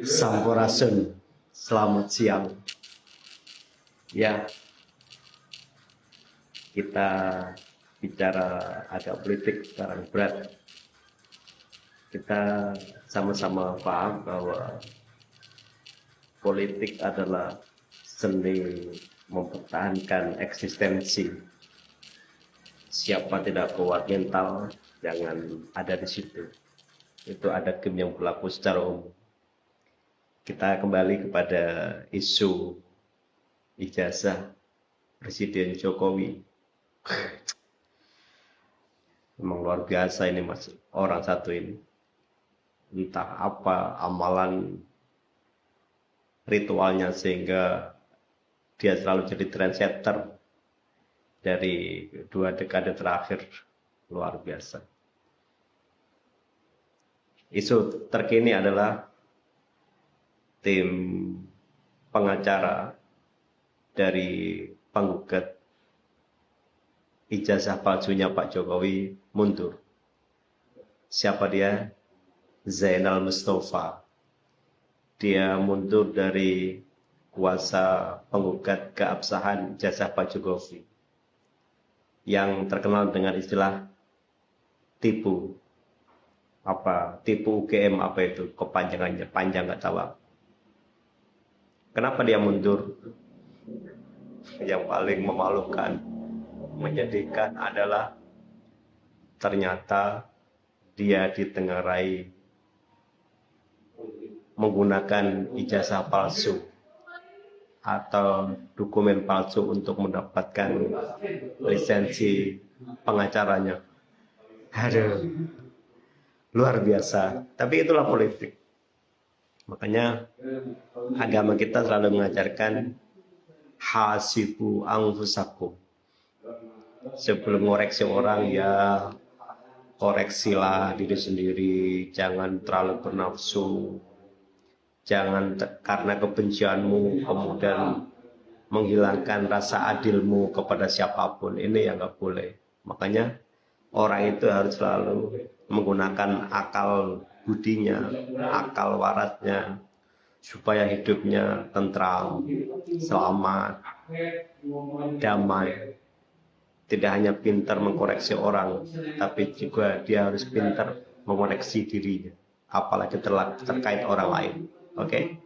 Sampurasun, selamat siang. Ya, kita bicara agak politik sekarang berat. Kita sama-sama paham bahwa politik adalah seni mempertahankan eksistensi. Siapa tidak kuat mental, jangan ada di situ. Itu ada game yang berlaku secara umum. Kita kembali kepada isu ijazah Presiden Jokowi. Memang luar biasa ini mas, orang satu ini. Entah apa amalan ritualnya sehingga dia selalu jadi trendsetter dari 2 dekade terakhir. Luar biasa. Isu terkini adalah tim pengacara dari penggugat ijazah palsunya Pak Jokowi mundur. Siapa dia? Zainal Mustafa. Dia mundur dari kuasa penggugat keabsahan ijazah Pak Jokowi yang terkenal dengan istilah tipu. Tipu UGM apa itu kepanjangannya, panjang nggak tahu. Kenapa dia mundur? Yang paling memalukan, menyedihkan adalah ternyata dia ditengarai menggunakan ijazah palsu atau dokumen palsu untuk mendapatkan lisensi pengacaranya. Aduh, luar biasa. Tapi itulah politik. Makanya agama kita selalu mengajarkan hasibu anfusakum. Sebelum ngoreksi orang ya koreksilah diri sendiri, jangan terlalu bernafsu. Jangan karena kebencianmu kemudian menghilangkan rasa adilmu kepada siapapun. Ini yang nggak boleh. Makanya orang itu harus selalu menggunakan akal budinya, akal waratnya, supaya hidupnya tentram, selamat, damai. Tidak hanya pintar mengkoreksi orang, tapi juga dia harus pintar mengoreksi dirinya, apalagi terkait orang lain. Oke?